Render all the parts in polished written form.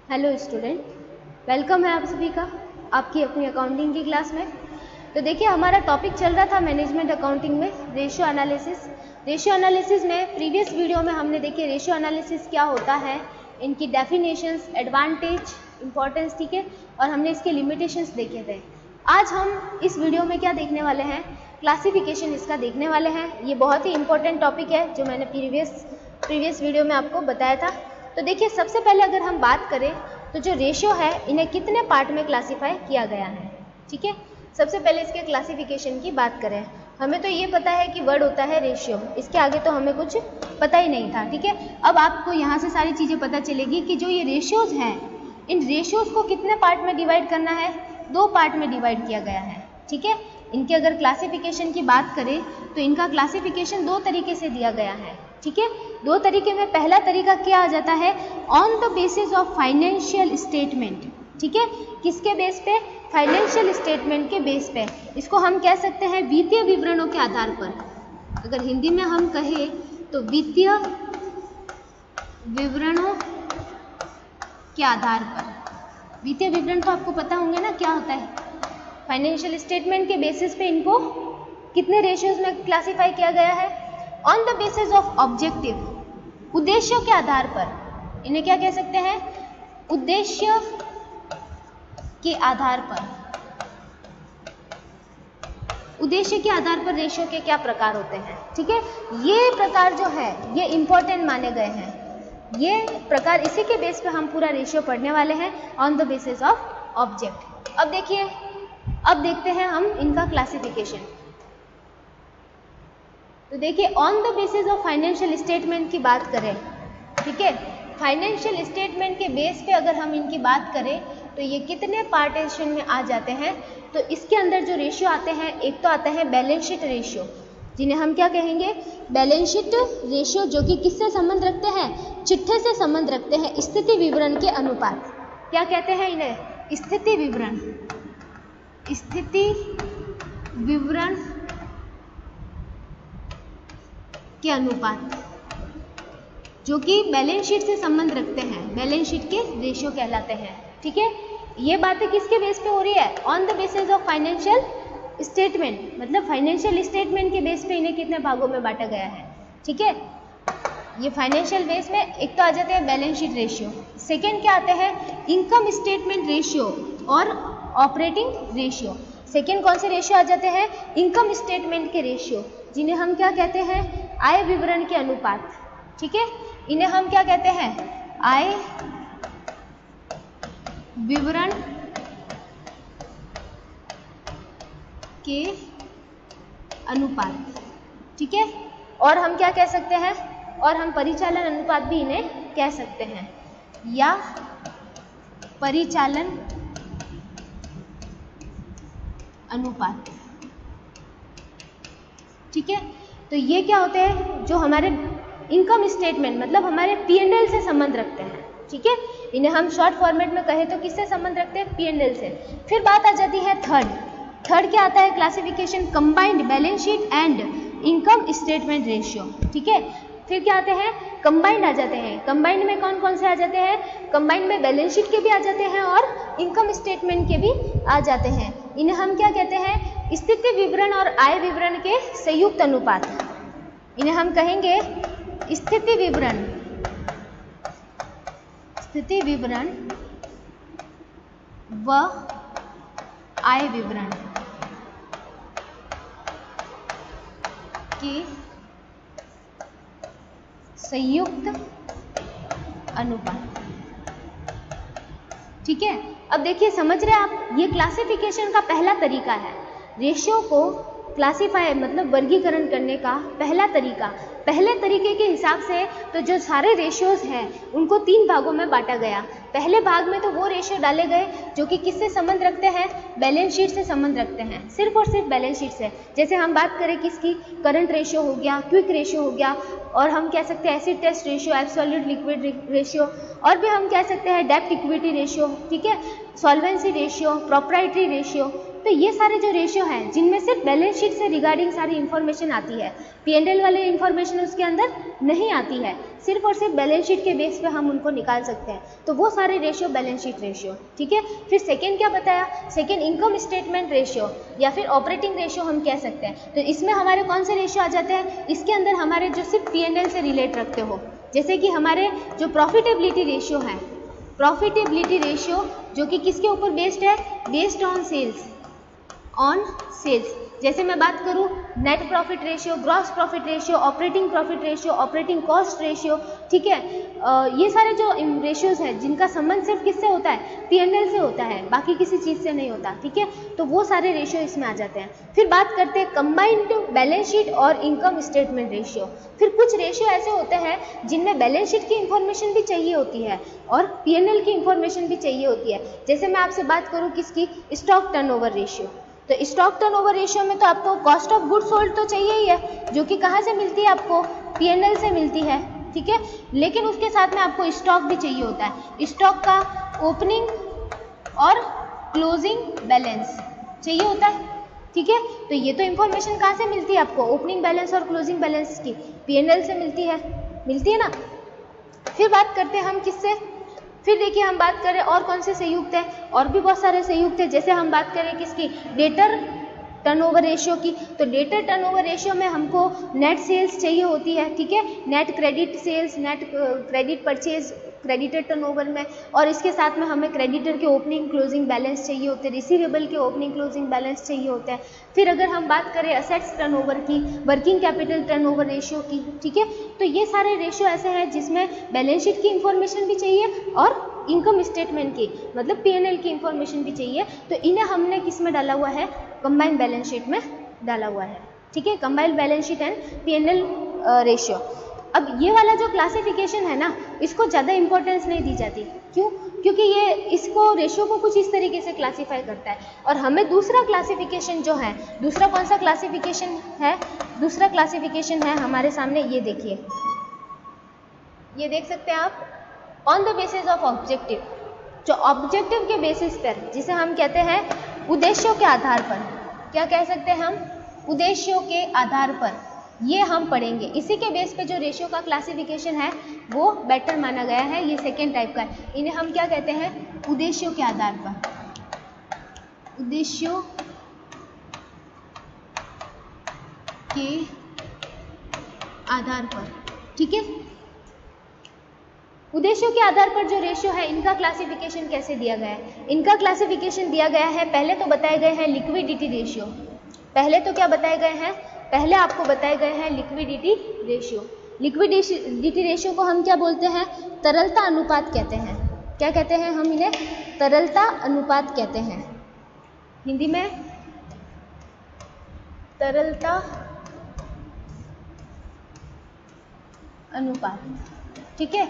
Hello student, welcome है आप सभी का आपकी अपनी अकाउंटिंग की क्लास में। तो देखिए, हमारा टॉपिक चल रहा था मैनेजमेंट अकाउंटिंग में रेशियो एनालिसिस। रेशियो एनालिसिस में प्रीवियस वीडियो में हमने देखिए रेशियो एनालिसिस क्या होता है, इनकी डेफिनेशंस, एडवांटेज, इंपॉर्टेंस, ठीक है, और हमने इसके लिमिटेशंस देखे थे। आज हम इस वीडियो में क्या देखने वाले हैं, क्लासिफिकेशन इसका देखने वाले हैं। ये बहुत ही इंपॉर्टेंट टॉपिक है जो मैंने प्रीवियस वीडियो में आपको बताया था। तो देखिए, सबसे पहले अगर हम बात करें तो जो रेशियो है इन्हें कितने पार्ट में क्लासिफाई किया गया है, ठीक है। सबसे पहले इसके क्लासिफिकेशन की बात करें, हमें तो ये पता है कि वर्ड होता है रेशियो, इसके आगे तो हमें कुछ पता ही नहीं था, ठीक है। अब आपको यहाँ से सारी चीज़ें पता चलेगी कि जो ये रेशियोज हैं, इन रेशियोज को कितने पार्ट में डिवाइड करना है, 2 पार्ट में डिवाइड किया गया है, ठीक है। इनके अगर क्लासिफिकेशन की बात करें तो इनका क्लासिफिकेशन 2 तरीके से दिया गया है, ठीक है। 2 तरीके में पहला तरीका क्या आ जाता है, on the basis of financial statement, ठीक है। किसके बेस पे, फाइनेंशियल स्टेटमेंट के बेस पे। इसको हम कह सकते हैं वित्तीय विवरणों के आधार पर। अगर हिंदी में हम कहें तो वित्तीय विवरणों के आधार पर। वित्तीय विवरण तो आपको पता होंगे ना क्या होता है। फाइनेंशियल स्टेटमेंट के बेसिस पे इनको कितने रेशियोज में क्लासिफाई किया गया है, on the basis of objective, उद्देश्यों के आधार पर। इन्हें क्या कह सकते हैं, उद्देश्य के आधार पर। उद्देश्य के आधार पर रेशियो के क्या प्रकार होते हैं, ठीक है। ये प्रकार जो है ये इंपॉर्टेंट माने गए हैं। ये प्रकार, इसी के बेस पे हम पूरा रेशियो पढ़ने वाले हैं, on the basis of object. अब देखिए, अब देखते हैं हम इनका क्लासिफिकेशन। तो देखिए, on the basis of financial statement की बात करें, ठीक है, फाइनेंशियल स्टेटमेंट के बेस पे अगर हम इनकी बात करें तो ये कितने पार्टीशन में आ जाते हैं। तो इसके अंदर जो रेशियो आते हैं, एक तो आता है बैलेंस शीट रेशियो, जिन्हें हम क्या कहेंगे, बैलेंस शीट रेशियो, जो कि किससे संबंध रखते हैं, चिट्ठे से संबंध रखते हैं, स्थिति विवरण के अनुपात। क्या कहते हैं इन्हें, स्थिति विवरण, स्थिति विवरण के अनुपात, जो कि बैलेंस शीट से संबंध रखते हैं, बैलेंस शीट के रेशियो कहलाते हैं, ठीक है। ये बातें किसके बेस पे हो रही है, on the basis of financial statement, मतलब फाइनेंशियल स्टेटमेंट के बेस पे इन्हें कितने भागों में बांटा गया है, ठीक है। ये फाइनेंशियल बेस में एक तो आ जाते हैं बैलेंस शीट रेशियो, सेकेंड क्या आते हैं, इनकम स्टेटमेंट रेशियो और ऑपरेटिंग रेशियो। सेकेंड कौन से रेशियो आ जाते हैं, इनकम स्टेटमेंट के रेशियो, जिन्हें हम क्या कहते हैं, आय विवरण के अनुपात, ठीक है। इन्हें हम क्या कहते हैं, आय विवरण के अनुपात, ठीक है। और हम क्या कह सकते हैं, और हम परिचालन अनुपात भी इन्हें कह सकते हैं, या परिचालन अनुपात, ठीक है। तो ये क्या होते हैं, जो हमारे इनकम स्टेटमेंट, मतलब हमारे P&L से संबंध रखते हैं, ठीक है। इन्हें हम शॉर्ट फॉर्मेट में कहें तो किससे संबंध रखते हैं, P&L से। फिर बात आ जाती है थर्ड क्या आता है classification, combined balance sheet and income statement ratio, ठीक है। फिर क्या आते हैं, कंबाइंड आ जाते हैं। कंबाइंड में कौन कौन से आ जाते हैं, कंबाइंड में बैलेंस शीट के भी आ जाते हैं और इनकम स्टेटमेंट के भी आ जाते हैं। इन्हें हम क्या कहते हैं, स्थिति विवरण और आय विवरण के संयुक्त अनुपात। इन्हें हम कहेंगे स्थिति विवरण व आय विवरण के संयुक्त अनुपात, ठीक है। अब देखिए, समझ रहे हैं आप, ये क्लासिफिकेशन का पहला तरीका है, रेशियो को क्लासिफाई मतलब वर्गीकरण करने का पहला तरीका। पहले तरीके के हिसाब से तो जो सारे रेशियोज हैं उनको 3 भागों में बांटा गया। पहले भाग में तो वो रेशियो डाले गए जो कि किससे संबंध रखते हैं, बैलेंस शीट से संबंध रखते हैं, सिर्फ और सिर्फ बैलेंस शीट से। जैसे हम बात करें किसकी, करंट रेशियो हो गया, क्विक रेशियो हो गया, और हम कह सकते हैं acid test ratio, absolute liquid ratio, और भी हम कह सकते हैं डेब्ट इक्विटी रेशियो, ठीक है, सॉल्वेंसी रेशियो, प्रोप्राइटरी रेशियो, तो ये सारे जो रेशियो हैं जिनमें सिर्फ बैलेंस शीट से रिगार्डिंग सारी इंफॉर्मेशन आती है, P&L वाले इंफॉर्मेशन उसके अंदर नहीं आती है, सिर्फ और सिर्फ बैलेंस शीट के बेस पे हम उनको निकाल सकते हैं, तो वो सारे रेशियो बैलेंस शीट रेशियो। ठीक है, फिर सेकेंड क्या बताया, सेकेंड इनकम स्टेटमेंट रेशियो या फिर ऑपरेटिंग रेशियो हम कह सकते हैं। तो इसमें हमारे कौन से रेशियो आ जाते हैं, इसके अंदर हमारे जो सिर्फ P&L से रिलेट रखते हो, जैसे कि हमारे जो प्रॉफिटेबिलिटी रेशियो है, प्रॉफिटेबिलिटी रेशियो जो कि किसके ऊपर बेस्ड है, based on sales, on sales. जैसे मैं बात करूं net profit ratio, gross profit ratio, operating profit ratio, operating cost ratio, ठीक है, ये सारे जो रेशियोज हैं जिनका संबंध सिर्फ किससे होता है, P&L से होता है, बाकी किसी चीज़ से नहीं होता। ठीक है, तो वो सारे रेशियो इसमें आ जाते हैं। फिर बात करते हैं कंबाइंड बैलेंस शीट और इनकम स्टेटमेंट रेशियो। फिर कुछ रेशियो ऐसे होते हैं जिनमें बैलेंस शीट की इंफॉर्मेशन भी चाहिए होती है और P&L की इंफॉर्मेशन भी चाहिए होती है। जैसे मैं आपसे बात करूँ किसकी, स्टॉक टर्नओवर रेशियो। तो स्टॉक टर्नओवर रेशियो में तो आपको कॉस्ट ऑफ गुड्स सोल्ड तो चाहिए ही है, जो कि कहाँ से मिलती है, आपको P&L से मिलती है। ठीक है, लेकिन उसके साथ में आपको स्टॉक भी चाहिए होता है, स्टॉक का ओपनिंग और क्लोजिंग बैलेंस चाहिए होता है। ठीक है, तो ये तो इंफॉर्मेशन कहाँ से मिलती है आपको, ओपनिंग बैलेंस और क्लोजिंग बैलेंस की P&L से मिलती है ना। फिर बात करते हैं हम किससे, फिर देखिए हम बात करें और कौन से संयुक्त है, और भी बहुत सारे संयुक्त है। जैसे हम बात करें किसकी, डेटर टर्नओवर रेशियो की। तो डेटर टर्नओवर रेशियो में हमको नेट सेल्स चाहिए होती है, ठीक है, net credit sales, net credit purchase creditor turnover में, और इसके साथ में हमें क्रेडिटर के ओपनिंग क्लोजिंग बैलेंस चाहिए होते हैं, रिसीवेबल के ओपनिंग क्लोजिंग बैलेंस चाहिए होते हैं। फिर अगर हम बात करें असेट्स टर्नओवर की, वर्किंग कैपिटल टर्नओवर रेशियो की, ठीक है, तो ये सारे रेशियो ऐसे हैं जिसमें बैलेंस शीट की इंफॉर्मेशन भी चाहिए और इनकम स्टेटमेंट की मतलब P&L की इंफॉर्मेशन भी चाहिए। तो इन्हें हमने किस में डाला हुआ है, कंबाइंड बैलेंस शीट में डाला हुआ है। ठीक है, combined balance sheet and P&L ratio. अब ये वाला जो क्लासिफिकेशन है ना, इसको ज़्यादा इंपॉर्टेंस नहीं दी जाती। क्यों? क्योंकि ये इसको रेशियो को कुछ इस तरीके से क्लासीफाई करता है, और हमें दूसरा क्लासिफिकेशन जो है, दूसरा कौन सा क्लासिफिकेशन है, दूसरा क्लासिफिकेशन है हमारे सामने, ये देखिए, ये देख सकते हैं आप, on the basis of objective. जो ऑब्जेक्टिव के बेसिस पर, जिसे हम कहते हैं उद्देश्यों के आधार पर, क्या कह सकते हैं हम, उद्देश्यों के आधार पर, ये हम पढ़ेंगे। इसी के बेस पे जो रेशियो का क्लासिफिकेशन है वो बेटर माना गया है, ये सेकेंड टाइप का है। इन्हें हम क्या कहते हैं, उद्देश्यों के आधार पर, उद्देश्यों के आधार पर। ठीक है, उद्देश्यों के आधार पर जो रेशियो है, इनका क्लासिफिकेशन कैसे दिया गया है, इनका क्लासिफिकेशन दिया गया है, पहले तो बताए गए हैं लिक्विडिटी रेशियो। पहले तो क्या बताए गए हैं, पहले आपको बताए गए हैं लिक्विडिटी रेशियो। लिक्विडिटी रेशियो को हम क्या बोलते हैं, तरलता अनुपात कहते हैं। क्या कहते हैं हम इन्हें, तरलता अनुपात कहते हैं, हिंदी में तरलता अनुपात। ठीक है,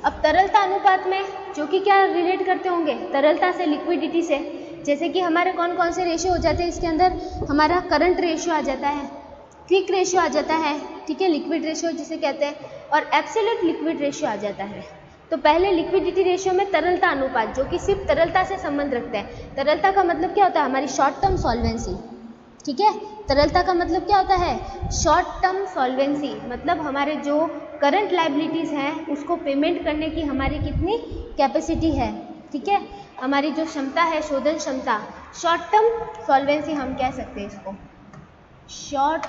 अब तरलता अनुपात में जो कि क्या रिलेट करते होंगे, तरलता से, लिक्विडिटी से। जैसे कि हमारे कौन कौन से रेशियो हो जाते हैं इसके अंदर, हमारा करंट रेशियो आ जाता है, क्विक रेशियो आ जाता है, ठीक है, लिक्विड रेशियो जिसे कहते हैं, और एब्सोल्यूट लिक्विड रेशियो आ जाता है। तो पहले लिक्विडिटी रेशियो में तरलता अनुपात, जो कि सिर्फ तरलता से संबंध रखता है। तरलता का मतलब क्या होता है, हमारी शॉर्ट टर्म सॉल्वेंसी। ठीक है, तरलता का मतलब क्या होता है, शॉर्ट टर्म सॉल्वेंसी, मतलब हमारे जो करंट लाइबिलिटीज़ हैं उसको पेमेंट करने की हमारी कितनी कैपेसिटी है। ठीक है, हमारी जो क्षमता है, शोधन क्षमता, शॉर्ट टर्म सॉल्वेंसी हम कह सकते हैं इसको, शॉर्ट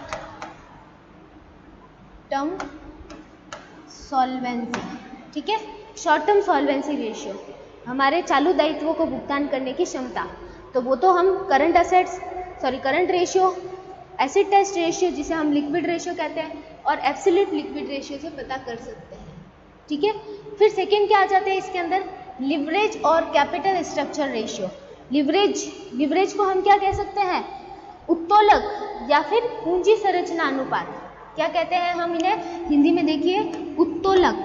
टर्म सॉल्वेंसी। ठीक है, शॉर्ट टर्म सॉल्वेंसी रेशियो, हमारे चालू दायित्वों को भुगतान करने की क्षमता। तो वो तो हम current ratio, acid test ratio जिसे हम लिक्विड रेशियो कहते हैं, और एब्सोल्यूट लिक्विड रेशियो से पता कर सकते हैं। ठीक है, फिर सेकेंड क्या आ जाते हैं इसके अंदर, लिवरेज और कैपिटल स्ट्रक्चर रेशियो। लिवरेज को हम क्या कह सकते हैं, उत्तोलक या फिर पूंजी संरचना अनुपात। क्या कहते हैं हम इन्हें, हिंदी में देखिए, उत्तोलक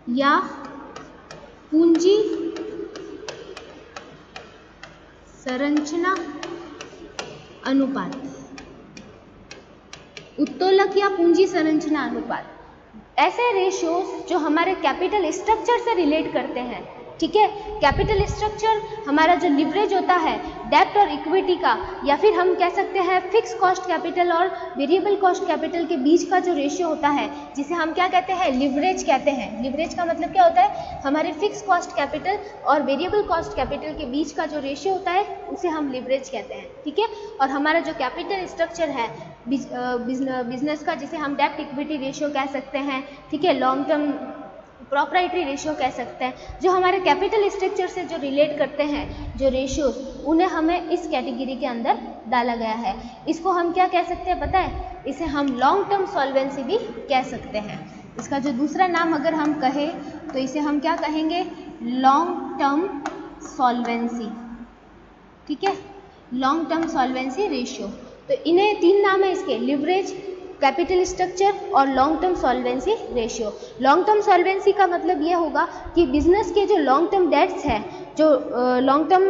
या पूंजी संरचना अनुपात। उत्तोलक या पूंजी संरचना अनुपात ऐसे रेशियोज जो हमारे कैपिटल स्ट्रक्चर से रिलेट करते हैं, ठीक है। कैपिटल स्ट्रक्चर हमारा जो लिवरेज होता है डेब्ट और इक्विटी का, या फिर हम कह सकते हैं फिक्स कॉस्ट कैपिटल और वेरिएबल कॉस्ट कैपिटल के बीच का जो रेशियो होता है, जिसे हम क्या कहते हैं, लिवरेज कहते हैं। लिवरेज का मतलब क्या होता है, हमारे फिक्स कॉस्ट कैपिटल और वेरिएबल कॉस्ट कैपिटल के बीच का जो रेशियो होता है उसे हम लिवरेज कहते हैं, ठीक है। और हमारा जो कैपिटल स्ट्रक्चर है बिजनेस का, जिसे हम डेब्ट इक्विटी रेशियो कह सकते हैं, ठीक है, लॉन्ग टर्म प्रोप्राइटरी रेशियो कह सकते हैं, जो हमारे कैपिटल स्ट्रक्चर से जो रिलेट करते हैं जो रेशियोज, उन्हें हमें इस कैटेगरी के अंदर डाला गया है। इसको हम क्या कह सकते हैं पता है, इसे हम लॉन्ग टर्म सॉल्वेंसी भी कह सकते हैं। इसका जो दूसरा नाम अगर हम कहें तो इसे हम क्या कहेंगे, लॉन्ग टर्म सॉल्वेंसी, ठीक है, लॉन्ग टर्म सॉल्वेंसी रेशियो। तो इन्हें 3 नाम है इसके, लिवरेज, कैपिटल स्ट्रक्चर और long term solvency ratio. Long term solvency का मतलब ये होगा कि बिजनेस के जो लॉन्ग टर्म डेट्स है, जो लॉन्ग टर्म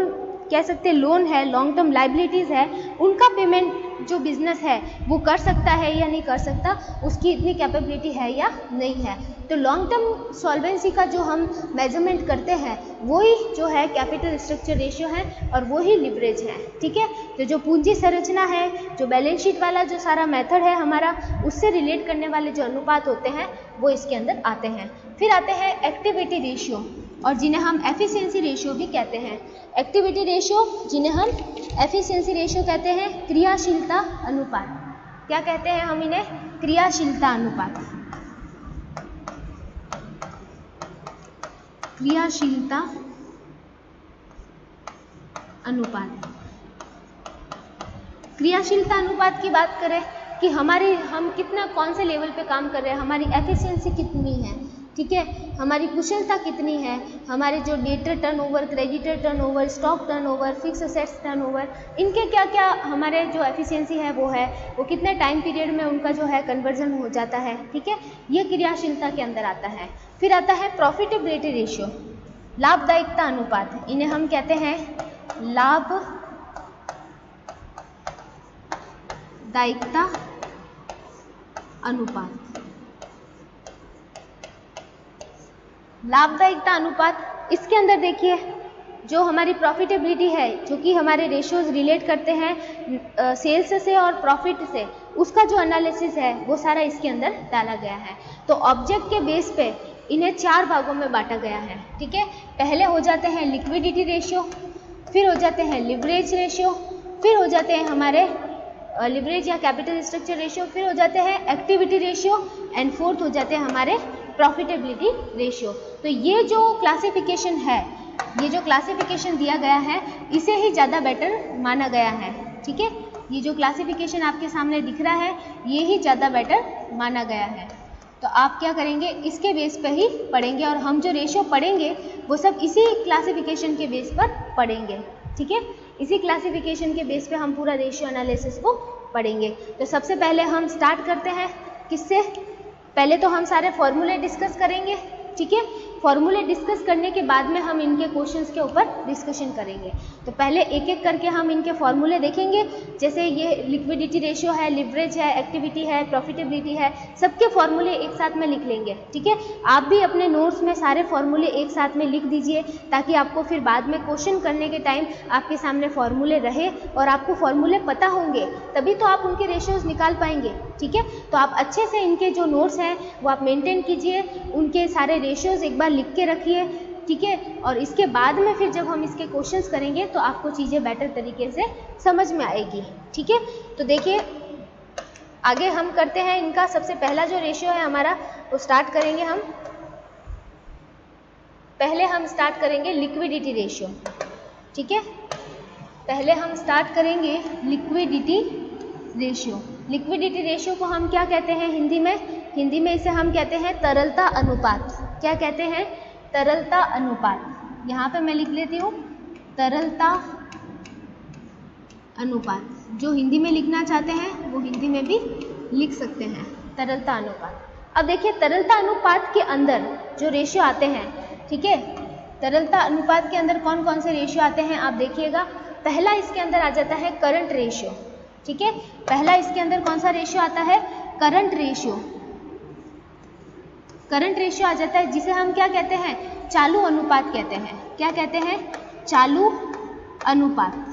कह सकते हैं लोन है, लॉन्ग टर्म लाइबिलिटीज़ है, उनका पेमेंट जो बिजनेस है वो कर सकता है या नहीं कर सकता, उसकी इतनी कैपेबिलिटी है या नहीं है। तो लॉन्ग टर्म सॉल्वेंसी का जो हम मेजरमेंट करते हैं वही जो है कैपिटल स्ट्रक्चर रेशियो है और वही लिवरेज है, ठीक है। तो जो पूंजी संरचना है, जो बैलेंस शीट वाला जो सारा मेथड है हमारा, उससे रिलेट करने वाले जो अनुपात होते हैं वो इसके अंदर आते हैं। फिर आते हैं एक्टिविटी रेशियो, और जिन्हें हम एफिशिएंसी रेशियो भी कहते हैं। एक्टिविटी रेशियो जिन्हें हम एफिशिएंसी रेशियो कहते हैं, क्रियाशीलता अनुपात। क्या कहते हैं हम इन्हें, क्रियाशीलता अनुपात। क्रियाशीलता अनुपात। क्रियाशीलता अनुपात की बात करें कि हम कितना कौन से लेवल पे काम कर रहे हैं, हमारी एफिशिएंसी कितनी है, ठीक है, हमारी कुशलता कितनी है, हमारे जो debtor turnover, creditor turnover, stock turnover, fix assets turnover, इनके क्या क्या हमारे जो एफिशिएंसी है वो कितने टाइम पीरियड में उनका जो है कन्वर्जन हो जाता है, ठीक है, ये क्रियाशीलता के अंदर आता है। फिर आता है प्रॉफिटेबिलिटी रेशियो, लाभदायिकता अनुपात। इन्हें हम कहते हैं लाभदायिकता अनुपात। लाभदायिकता अनुपात, इसके अंदर देखिए जो हमारी प्रॉफिटेबिलिटी है, जो कि हमारे रेशियोज रिलेट करते हैं सेल्स से और प्रॉफिट से, उसका जो एनालिसिस है वो सारा इसके अंदर डाला गया है। तो ऑब्जेक्ट के बेस पे इन्हें 4 भागों में बांटा गया है, ठीक है। पहले हो जाते हैं लिक्विडिटी रेशियो, फिर हो जाते हैं लिवरेज रेशियो, फिर हो जाते हैं हमारे लिवरेज या कैपिटल स्ट्रक्चर रेशियो, फिर हो जाते हैं एक्टिविटी रेशियो, एंड फोर्थ हो जाते हैं हमारे प्रॉफिटेबिलिटी रेशियो। तो ये जो क्लासिफिकेशन है, ये जो क्लासिफिकेशन दिया गया है, इसे ही ज़्यादा बेटर माना गया है, ठीक है। ये जो क्लासिफिकेशन आपके सामने दिख रहा है, ये ही ज़्यादा बेटर माना गया है। तो आप क्या करेंगे, इसके बेस पर ही पढ़ेंगे, और हम जो रेशियो पढ़ेंगे वो सब इसी क्लासिफिकेशन के बेस पर पढ़ेंगे, ठीक है। इसी क्लासिफिकेशन के बेस पे हम पूरा रेशियो एनालिसिस को पढ़ेंगे। तो सबसे पहले हम स्टार्ट करते हैं किससे, पहले तो हम सारे फॉर्मूले डिस्कस करेंगे, ठीक है। फॉर्मूले डिस्कस करने के बाद में हम इनके क्वेश्चंस के ऊपर डिस्कशन करेंगे। तो पहले एक एक करके हम इनके फॉर्मूले देखेंगे, जैसे ये लिक्विडिटी रेशियो है, लिवरेज है, एक्टिविटी है, प्रॉफिटेबिलिटी है, सबके फॉर्मूले एक साथ में लिख लेंगे, ठीक है। आप भी अपने नोट्स में सारे फॉर्मूले एक साथ में लिख दीजिए, ताकि आपको फिर बाद में क्वेश्चन करने के टाइम आपके सामने फॉर्मूले रहे और आपको फॉर्मूले पता होंगे, तभी तो आप उनके रेशियोज निकाल पाएंगे, ठीक है। तो आप अच्छे से इनके जो नोट्स हैं वो आप मेंटेन कीजिए, उनके सारे रेशियोज एक बार लिख के रखिए, ठीक है। और इसके बाद में फिर जब हम इसके क्वेश्चंस करेंगे तो आपको चीज़ें बेटर तरीके से समझ में आएगी, ठीक है। तो देखिए आगे हम करते हैं इनका सबसे पहला जो रेशियो है हमारा, वो स्टार्ट करेंगे हम। पहले हम स्टार्ट करेंगे लिक्विडिटी रेशियो, ठीक है। पहले हम स्टार्ट करेंगे लिक्विडिटी रेशियो। लिक्विडिटी रेशियो को हम क्या कहते हैं हिंदी में? हिंदी में इसे हम कहते हैं तरलता अनुपात। क्या कहते हैं? तरलता अनुपात। यहाँ पे मैं लिख लेती हूँ तरलता अनुपात। जो हिंदी में लिखना चाहते हैं वो हिंदी में भी लिख सकते हैं, तरलता अनुपात। अब देखिए तरलता अनुपात के अंदर जो रेशियो आते हैं, ठीक है, तरलता अनुपात के अंदर कौन कौन से रेशियो आते हैं आप देखिएगा। पहला इसके अंदर आ जाता है करंट रेशियो, ठीक है। पहला इसके अंदर कौन सा रेशियो आता है? Current ratio. करंट रेशियो आ जाता है, जिसे हम क्या कहते हैं? चालू अनुपात कहते हैं। क्या कहते हैं? चालू अनुपात,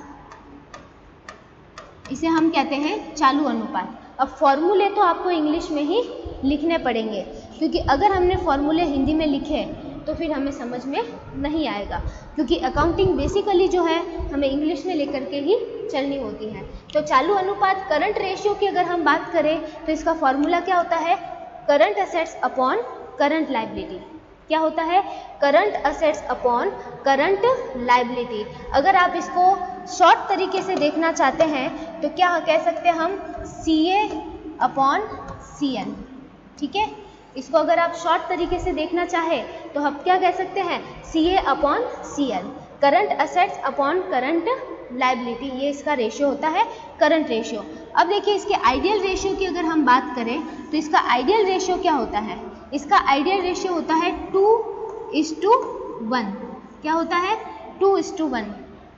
इसे हम कहते हैं चालू अनुपात। अब फॉर्मूले तो आपको इंग्लिश में ही लिखने पड़ेंगे, क्योंकि अगर हमने फॉर्मूले हिंदी में लिखे तो फिर हमें समझ में नहीं आएगा, क्योंकि अकाउंटिंग बेसिकली जो है हमें इंग्लिश में लेकर के ही चलनी होती है। तो चालू अनुपात करंट रेशियो की अगर हम बात करें तो इसका फॉर्मूला क्या होता है? Current assets upon current liability. क्या होता है? Current assets upon current liability. अगर आप इसको शॉर्ट तरीके से देखना चाहते हैं तो क्या कह सकते हैं हम? CA upon CL। ठीक है, इसको अगर आप शॉर्ट तरीके से देखना चाहें तो हम क्या कह सकते हैं? CA upon CL, current assets upon current liability, ये इसका रेशियो होता है, करंट रेशियो। अब देखिए इसके आइडियल रेशियो की अगर हम बात करें तो इसका आइडियल रेशियो क्या होता है? इसका आइडियल रेशियो होता है 2:1। क्या होता है? 2:1।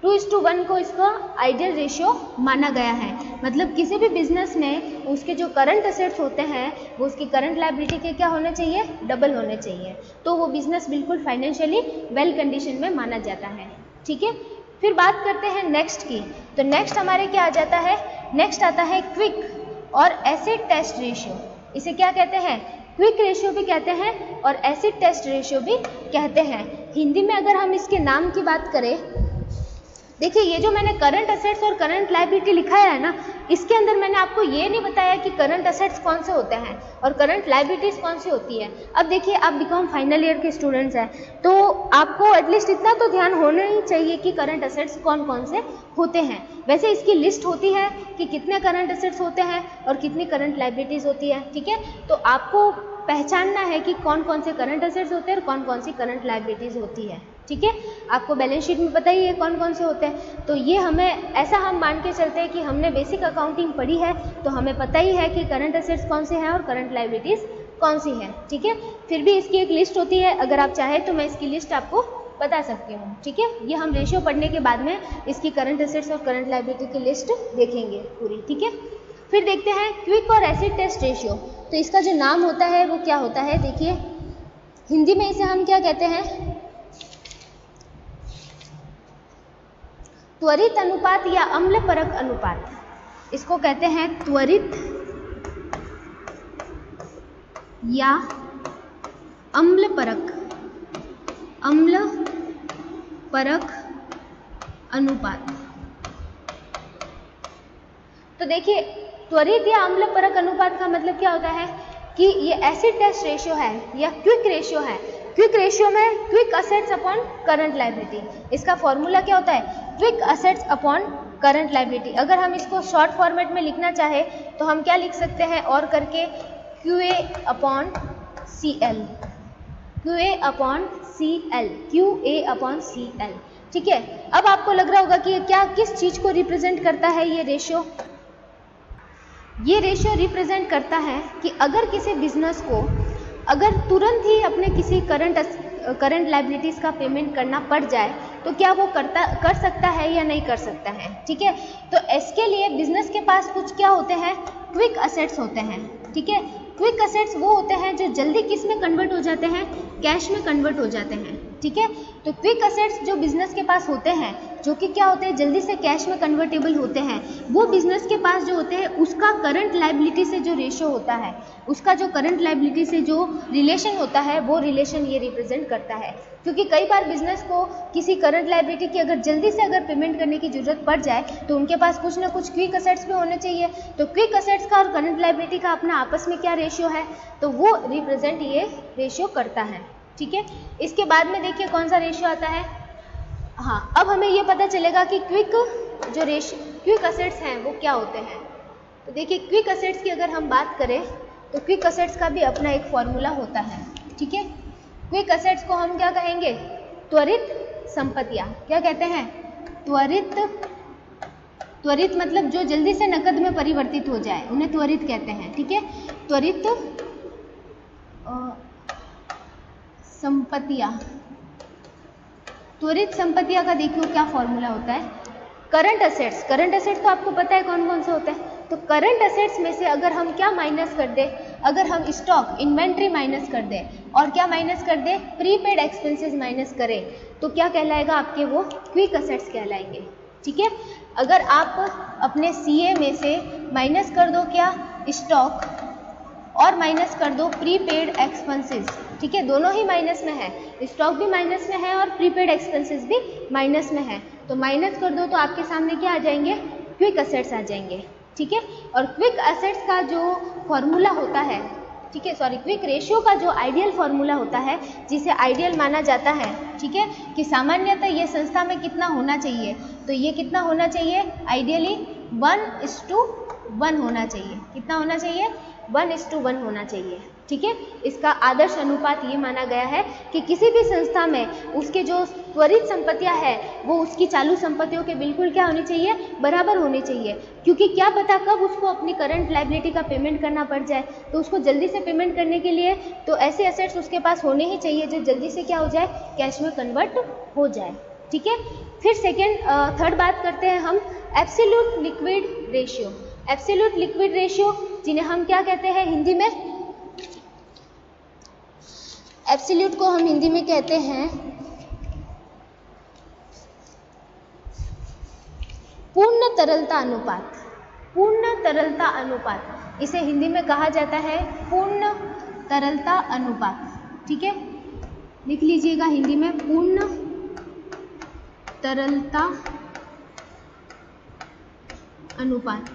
2:1 को इसका आइडियल रेशियो माना गया है। मतलब किसी भी बिजनेस में उसके जो करंट असेट्स होते हैं वो उसकी करंट लायबिलिटी के क्या होने चाहिए? डबल होने चाहिए, तो वो बिजनेस बिल्कुल फाइनेंशियली वेल कंडीशन में माना जाता है। ठीक है, फिर बात करते हैं नेक्स्ट की। तो नेक्स्ट हमारे क्या आ जाता है? नेक्स्ट आता है क्विक और एसिड टेस्ट रेशियो। इसे क्या कहते हैं? क्विक रेशियो भी कहते हैं और एसिड टेस्ट रेशियो भी कहते हैं। हिंदी में अगर हम इसके नाम की बात करें, देखिए ये जो मैंने करंट असेट्स और करंट लायबिलिटी लिखा है ना, इसके अंदर मैंने आपको ये नहीं बताया कि करंट असेट्स कौन से होते हैं और करंट लायबिलिटीज कौन सी होती है। अब देखिए आप बीकॉम फाइनल ईयर के स्टूडेंट्स हैं तो आपको एटलीस्ट इतना तो ध्यान होना ही चाहिए कि करंट असेट्स कौन कौन से होते हैं। वैसे इसकी लिस्ट होती है कि कितने करंट असेट्स होते हैं और कितनी करंट लायबिलिटीज होती है। ठीक है, तो आपको पहचानना है कि कौन कौन से करंट असेट्स होते हैं और कौन कौन सी करंट लायबिलिटीज होती है। ठीक है, आपको बैलेंस शीट में पता ही है कौन कौन से होते हैं। तो ये हमें ऐसा हम मान के चलते हैं कि हमने बेसिक अकाउंटिंग पढ़ी है तो हमें पता ही है कि करंट असेट्स कौन से हैं और करंट लायबिलिटीज कौन सी हैं। ठीक है, फिर भी इसकी एक लिस्ट होती है, अगर आप चाहें तो मैं इसकी लिस्ट आपको बता सकती हूँ। ठीक है, ये हम रेशियो पढ़ने के बाद में इसकी करंट असेट्स और करंट लायबिलिटी की लिस्ट देखेंगे पूरी। ठीक है, फिर देखते हैं क्विक और एसिड टेस्ट रेशियो। तो इसका जो नाम होता है वो क्या होता है? देखिए हिंदी में इसे हम क्या कहते हैं? त्वरित अनुपात या अम्लपरक अनुपात। इसको कहते हैं त्वरित या अम्लपरक अनुपात। तो देखिए त्वरित या अम्लपरक अनुपात का मतलब क्या होता है कि ये एसिड टेस्ट रेशियो है या क्विक रेशियो है। क्विक रेशियो में quick assets upon current liability, इसका फॉर्मूला क्या होता है? Quick assets upon current liability. अगर हम इसको शॉर्ट फॉर्मेट में लिखना चाहे तो हम क्या लिख सकते हैं? और करके QA upon CL, QA upon CL, QA upon CL। ठीक है, अब आपको लग रहा होगा कि ये क्या किस चीज को रिप्रेजेंट करता है ये रेशियो? ये रेशियो रिप्रेजेंट करता है कि अगर किसी बिजनेस को अगर तुरंत ही अपने किसी करंट लायबिलिटीज़ का पेमेंट करना पड़ जाए तो क्या वो कर सकता है या नहीं कर सकता है। ठीक है, तो इसके लिए बिजनेस के पास कुछ क्या होते हैं? क्विक असेट्स होते हैं। ठीक है, क्विक असेट्स वो होते हैं जो जल्दी किस में कन्वर्ट हो जाते हैं? कैश में कन्वर्ट हो जाते हैं। ठीक है, तो क्विक असेट्स जो बिजनेस के पास होते हैं जो कि क्या होते हैं? जल्दी से कैश में कन्वर्टेबल होते हैं, वो बिजनेस के पास जो होते हैं उसका करंट लायबिलिटी से जो रेशियो होता है, उसका जो करंट लायबिलिटी से जो रिलेशन होता है वो रिलेशन ये रिप्रेजेंट करता है। क्योंकि कई बार बिजनेस को किसी करंट लायबिलिटी की अगर जल्दी से अगर पेमेंट करने की जरूरत पड़ जाए तो उनके पास कुछ ना कुछ क्विक असेट्स भी होने चाहिए। तो क्विक असेट्स का और करंट लायबिलिटी का अपना आपस में क्या रेशियो है? तो वो रिप्रेजेंट ये रेशियो करता है। ठीक है, इसके बाद में देखिए कौन सा रेशियो आता है। हाँ, अब हमें ये पता चलेगा कि क्विक असेट्स हैं वो क्या होते हैं। तो देखिए क्विक असेट्स की अगर हम बात करें तो क्विक असेट्स का भी अपना एक फॉर्मूला होता है। ठीक है, क्विक असेट्स को हम क्या कहेंगे? त्वरित संपत्तियां। क्या कहते हैं? त्वरित मतलब जो जल्दी से नकद में परिवर्तित हो जाए उन्हें त्वरित कहते हैं। ठीक है, त्वरित संपत्तियां। त्वरित संपत्तियां का देखियो क्या फॉर्मूला होता है? Current assets. करंट असेट्स तो आपको पता है कौन कौन से होते हैं। तो करंट असेट्स में से अगर हम क्या माइनस कर दें? अगर हम स्टॉक इन्वेंट्री माइनस कर दें और क्या माइनस कर दें, प्रीपेड एक्सपेंसेस माइनस करें, तो क्या कहलाएगा आपके, वो क्विक असेट्स कहलाएंगे। ठीक है, अगर आप अपने सीए में से माइनस कर दो क्या, स्टॉक, और माइनस कर दो प्रीपेड एक्सपेंसेस, ठीक है, दोनों ही माइनस में है, स्टॉक भी माइनस में है और प्रीपेड एक्सपेंसेस भी माइनस में है, तो माइनस कर दो तो आपके सामने क्या आ जाएंगे, क्विक असेट्स आ जाएंगे। ठीक है, और क्विक असेट्स का जो फॉर्मूला होता है, ठीक है, सॉरी, क्विक रेशियो का जो आइडियल फॉर्मूला होता है, जिसे आइडियल माना जाता है, ठीक है, कि सामान्यतः ये संस्था में कितना होना चाहिए, तो ये कितना होना चाहिए, आइडियली 1:1 होना चाहिए। कितना होना चाहिए, 1:1 होना चाहिए। ठीक है, इसका आदर्श अनुपात ये माना गया है कि किसी भी संस्था में उसके जो त्वरित संपत्तियां है वो उसकी चालू संपत्तियों के बिल्कुल क्या होनी चाहिए, बराबर होनी चाहिए, क्योंकि क्या पता कब उसको अपनी करंट लायबिलिटी का पेमेंट करना पड़ जाए, तो उसको जल्दी से पेमेंट करने के लिए तो ऐसे एसेट्स उसके पास होने ही चाहिए जो जल्दी से क्या हो जाए, कैश में कन्वर्ट हो जाए। ठीक है, फिर थर्ड बात करते हैं हम absolute liquid ratio. Absolute liquid ratio जिन्हें हम क्या कहते हैं हिंदी में, एब्सोल्यूट को हम हिंदी में कहते हैं पूर्ण तरलता अनुपात। पूर्ण तरलता अनुपात, इसे हिंदी में कहा जाता है पूर्ण तरलता अनुपात। ठीक है, लिख लीजिएगा हिंदी में पूर्ण तरलता अनुपात।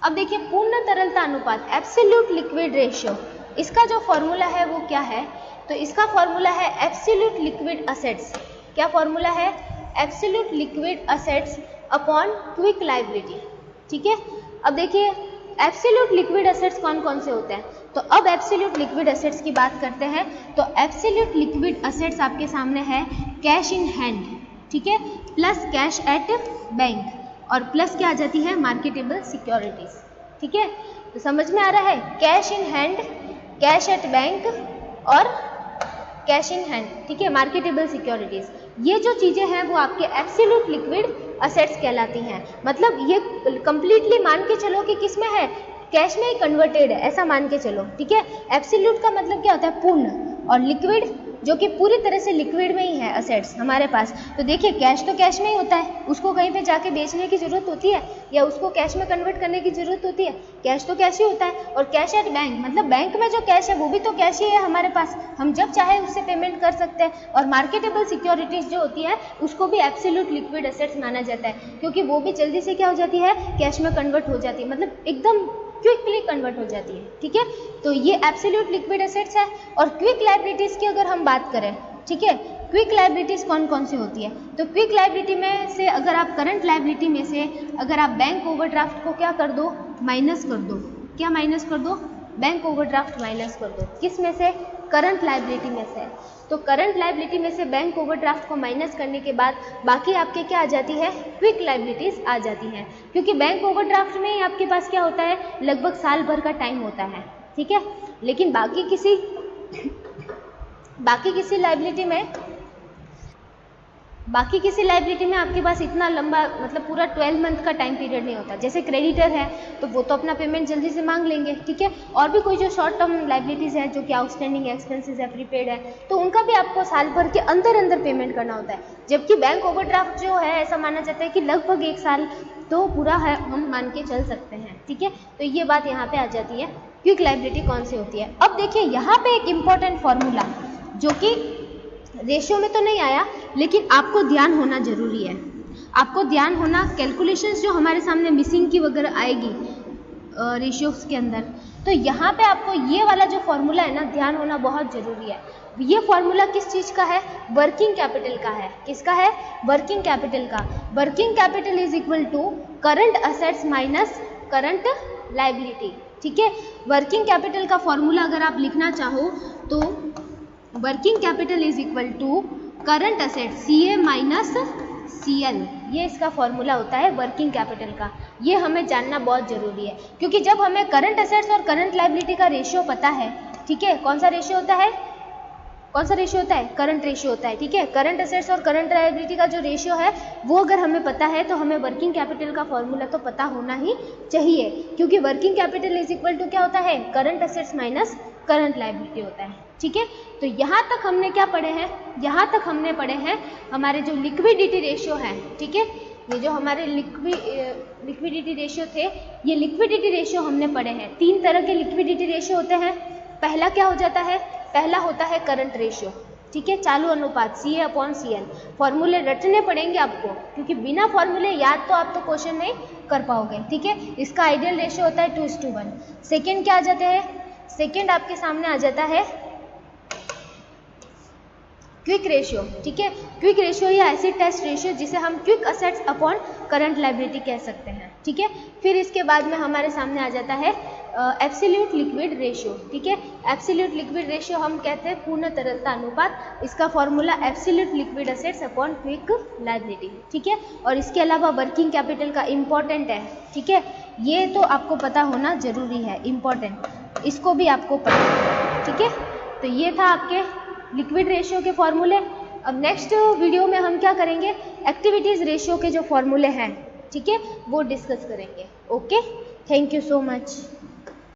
अब देखिए पूर्ण तरलता अनुपात, एब्सोल्यूट लिक्विड रेशियो, इसका जो फॉर्मूला है वो क्या है, तो इसका फॉर्मूला है एब्सोल्यूट लिक्विड असेट्स। क्या फॉर्मूला है, absolute liquid assets upon quick liability. ठीक है, अब देखिए एब्सोल्यूट लिक्विड असेट्स कौन कौन से होते हैं, तो अब एब्सोल्यूट लिक्विड असेट्स की बात करते हैं। तो एब्सोल्यूट लिक्विड असेट्स आपके सामने है कैश इन हैंड, ठीक है, प्लस कैश एट बैंक, और प्लस क्या आ जाती है, मार्केटेबल सिक्योरिटीज। ठीक है, तो समझ में आ रहा है, cash in hand, cash at bank और कैश इन हैंड, ठीक है, मार्केटेबल सिक्योरिटीज, ये जो चीज़ें हैं वो आपके एब्सोल्यूट लिक्विड असेट्स कहलाती हैं। मतलब ये कंप्लीटली मान के चलो कि किस में है, कैश में ही कन्वर्टेड है, ऐसा मान के चलो। ठीक है, एब्सोल्यूट का मतलब क्या होता है, पूर्ण, और लिक्विड जो कि पूरी तरह से लिक्विड में ही है असेट्स हमारे पास। तो देखिए कैश तो कैश में ही होता है, उसको कहीं पे जाके बेचने की ज़रूरत होती है या उसको कैश में कन्वर्ट करने की ज़रूरत होती है, कैश तो कैश ही होता है। और कैश एट बैंक, मतलब बैंक में जो कैश है वो भी तो कैश ही है हमारे पास, हम जब चाहे उससे पेमेंट कर सकते हैं। और मार्केटेबल सिक्योरिटीज़ जो होती है उसको भी एब्सोल्यूट लिक्विड असेट्स माना जाता है, क्योंकि वो भी जल्दी से क्या हो जाती है, कैश में कन्वर्ट हो जाती है, मतलब एकदम क्विकली कन्वर्ट हो जाती है। ठीक है, तो ये एब्सोल्यूट लिक्विड एसेट्स है। और क्विक लायबिलिटीज़ की अगर हम बात करें, ठीक है, क्विक लायबिलिटीज़ कौन कौन सी होती है, तो क्विक लायबिलिटी में से अगर आप करंट लायबिलिटी में से अगर आप बैंक ओवरड्राफ्ट को क्या कर दो, माइनस कर दो। क्या माइनस कर दो, बैंक ओवरड्राफ्ट माइनस कर दो, किस में से, करंट लायबिलिटी में से। तो करंट लायबिलिटी में से बैंक ओवरड्राफ्ट को माइनस करने के बाद बाकी आपके क्या आ जाती है, क्विक लायबिलिटीज़ आ जाती हैं, क्योंकि बैंक ओवरड्राफ्ट में आपके पास क्या होता है, लगभग साल भर का टाइम होता है। ठीक है, लेकिन बाकी किसी लायबिलिटी में आपके पास इतना लंबा, मतलब पूरा 12 मंथ का टाइम पीरियड नहीं होता। जैसे क्रेडिटर है तो वो तो अपना पेमेंट जल्दी से मांग लेंगे, ठीक है, और भी कोई जो शॉर्ट टर्म लायबिलिटीज़ है जो कि आउटस्टैंडिंग एक्सपेंसेस है, प्रीपेड है, तो उनका भी आपको साल भर के अंदर अंदर पेमेंट करना होता है। जबकि बैंक ओवरड्राफ्ट जो है ऐसा माना जाता है कि लगभग 1 साल तो पूरा है, हम मान के चल सकते हैं। ठीक है, तो ये बात यहाँ पे आ जाती है, क्विक लायबिलिटी कौन सी होती है। अब देखिए यहाँ पे एक इम्पॉर्टेंट फॉर्मूला जो कि रेशियो में तो नहीं आया, लेकिन आपको ध्यान होना जरूरी है, आपको ध्यान होना, कैलकुलेशंस जो हमारे सामने मिसिंग की वगैरह आएगी रेशियोज के अंदर, तो यहाँ पे आपको ये वाला जो फॉर्मूला है ना, ध्यान होना बहुत ज़रूरी है। ये फॉर्मूला किस चीज़ का है, वर्किंग कैपिटल का है। किसका है, वर्किंग कैपिटल का। Working capital is equal to current assets minus current liability. ठीक है, वर्किंग कैपिटल का फॉर्मूला अगर आप लिखना चाहो तो working capital is equal to current asset CA minus CL, ये इसका फॉर्मूला होता है वर्किंग कैपिटल का। ये हमें जानना बहुत ज़रूरी है, क्योंकि जब हमें करंट असेट्स और करंट लायबिलिटी का रेशियो पता है, ठीक है, कौन सा रेशियो होता है, कौन सा रेशियो होता है? करंट रेशियो होता है, ठीक है। करंट असेट्स और करंट लायबिलिटी का जो रेशियो है वो अगर हमें पता है तो हमें वर्किंग कैपिटल का फॉर्मूला तो पता होना ही चाहिए, क्योंकि working capital is equal to क्या होता है? Current assets minus current liability होता है, ठीक है। तो यहाँ तक हमने क्या पढ़े हैं? यहाँ तक हमने पढ़े हैं हमारे जो लिक्विडिटी रेशियो है, ठीक है। ये जो हमारे लिक्विडिटी रेशियो थे, ये लिक्विडिटी रेशियो हमने पढ़े हैं। 3 तरह के लिक्विडिटी रेशियो होते हैं। पहला क्या हो जाता है? पहला होता है करंट रेशियो, ठीक है, चालू अनुपात CA/CL। फॉर्मूले रटने पड़ेंगे आपको, क्योंकि बिना फॉर्मूले याद तो आप तो क्वेश्चन नहीं कर पाओगे, ठीक है। इसका आइडियल रेशियो होता है 2:1। सेकेंड क्या आ जाता है? सेकेंड आपके सामने आ जाता है क्विक रेशियो, ठीक है। क्विक रेशियो या एसिड टेस्ट रेशियो, जिसे हम quick assets upon current liability कह सकते हैं, ठीक है। फिर इसके बाद में हमारे सामने आ जाता है एब्सोल्यूट लिक्विड रेशियो, ठीक है। एब्सोल्यूट लिक्विड रेशियो हम कहते हैं पूर्ण तरलता अनुपात। इसका formula absolute liquid assets upon quick liability, ठीक है। और इसके अलावा वर्किंग कैपिटल का इम्पॉर्टेंट है, ठीक है। ये तो आपको पता होना जरूरी है, इम्पॉर्टेंट, इसको भी आपको पता है, ठीक है। तो ये था आपके लिक्विड रेशियो के फॉर्मूले। अब नेक्स्ट वीडियो में हम क्या करेंगे? एक्टिविटीज़ रेशियो के जो फॉर्मूले हैं, ठीक है, वो डिस्कस करेंगे। Okay, thank you so much.